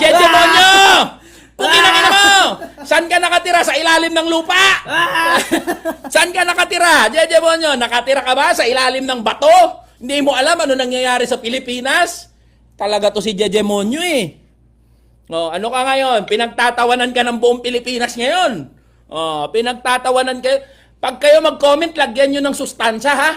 Jejemonyo! Pukinangin mo! Saan ka nakatira? Sa ilalim ng lupa? Saan ka nakatira? Jejemonyo, nakatira ka ba sa ilalim ng bato? Hindi mo alam ano nangyayari sa Pilipinas? Talaga to si Jejemonyo eh. Oh, ano ka ngayon? Pinagtatawanan ka ng buong Pilipinas ngayon. Oh, pinagtatawanan kayo. Pag kayo mag-comment, lagyan nyo ng sustansya, ha?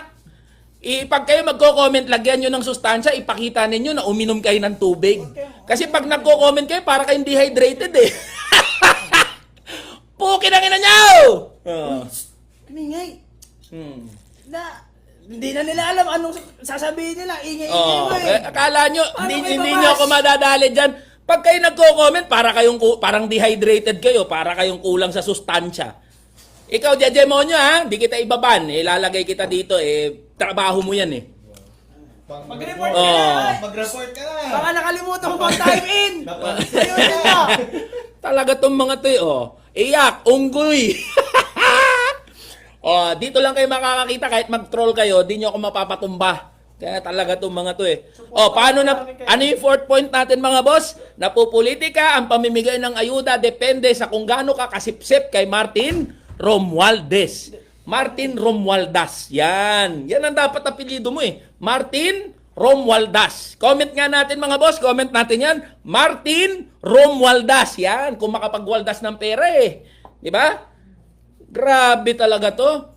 Pag kayo magko-comment, lagyan nyo ng sustansya, ipakita ninyo na uminom kayo ng tubig. Kasi pag nagko-comment kayo, para kayong dehydrated, eh. Pukin ang ina nyo! Ingay. Hindi na nila alam anong sasabihin nila. Ingay-ingay mo Akala nyo, hindi nyo ako madadali dyan. Pag kayo nagko-comment, parang dehydrated kayo, para kayong kulang sa sustansya. Ikaw, Jejemonyo, ha? Di kita ibaban. Ilalagay kita dito, trabaho mo yan, eh. Mag-report ka na! Mag-report ka na! Baka nakalimutan mo mag-type in! Ayun nila! Talaga tong mga to, iyak, unggoy. Dito lang kayo makakakita, kahit mag-troll kayo, di nyo ako mapapatumba. Kaya talaga tong mga to, ano yung fourth point natin, mga boss? Napupolitika, ang pamimigay ng ayuda depende sa kung gaano ka kasipsip kay Martin Romualdez. Martin Romualdez. Yan. Yan ang dapat apelyido mo, Martin Romualdez. Comment nga natin, mga boss. Comment natin yan. Martin Romualdez. Yan. Kung makapagwaldas ng pera, Di ba? Grabe talaga to.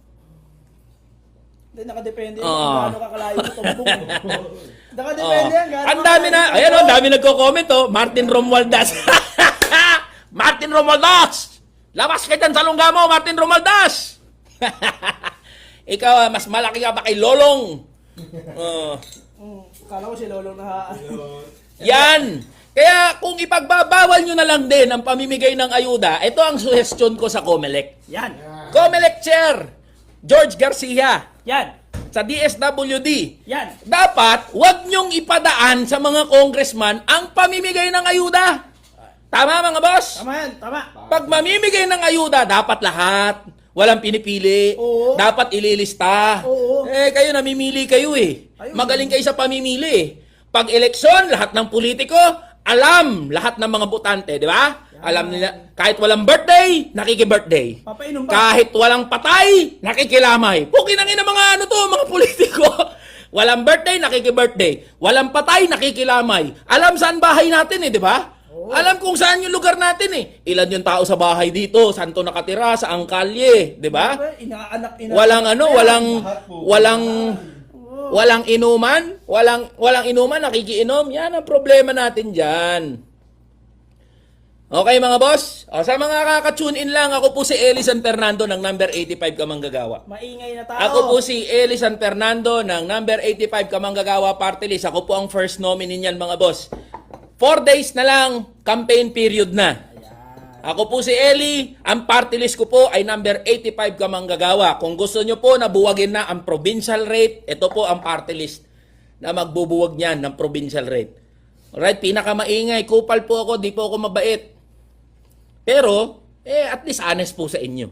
Hindi, nakadepende yan kung gaano kakalayo mo tumbong. Nakadepende yan. Ang dami na. Ayan, ang dami nagko-comment, Martin Romualdez. Martin Romualdez! Labas ka dyan sa lungga mo, Martin Romualdez! Ikaw, mas malaki ka pa kay Lolong. Kala ko si Lolong na... Yan! Kaya kung ipagbabawal nyo na lang din ang pamimigay ng ayuda, ito ang suggestion ko sa COMELEC. Yan! COMELEC Chair, George Garcia, Yan! sa DSWD. Yan! Dapat, wag nyong ipadaan sa mga congressman ang pamimigay ng ayuda. Tama, mga boss? Tama yan! Tama! Pag mamimigay ng ayuda, dapat lahat. Walang pinipili. Oo. Dapat ililista. Oo. Kayo namimili kayo, Ayun. Magaling kayo sa pamimili. Pag eleksyon, lahat ng politiko, alam lahat ng mga botante, di ba? Alam nila, kahit walang birthday, nakiki-birthday. Papainom ba? Kahit walang patay, nakikilamay. Pukinangin ng mga mga politiko. Walang birthday, nakiki-birthday. Walang patay, nakikilamay. Alam saan bahay natin, di ba? Alam kung saan yung lugar natin, Ilan yung tao sa bahay dito, saan to nakatira, sa kalye, di ba? Inaanak. Walang inuman, walang inuman, nakikiinom. Yan ang problema natin diyan. Okay, mga boss? Sa mga kaka-tune in lang, ako po si Eli San Fernando ng number 85 Kamanggagawa. Maingay na tao. Ako po si Eli San Fernando ng number 85 Kamanggagawa Party List. Ako po ang first nominee niyan, mga boss. 4 days na lang, campaign period na. Ako po si Eli, ang party list ko po ay number 85 Kamanggagawa. Kung gusto nyo po na buwagin na ang provincial rate, ito po ang party list na magbubuwag niyan ng provincial rate. Alright, pinakamaingay, kupal po ako, di po ako mabait. Pero, at least honest po sa inyo.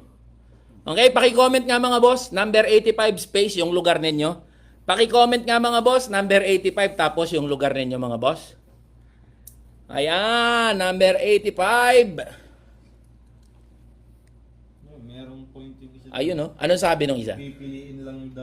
Okay, paki-comment nga, mga boss, number 85 space yung lugar ninyo. Paki-comment nga, mga boss, number 85 tapos yung lugar ninyo, mga boss. Ayan, number 85. Merong point yung isa. Ayun, Anong sabi nung isa? Pipiliin lang daw.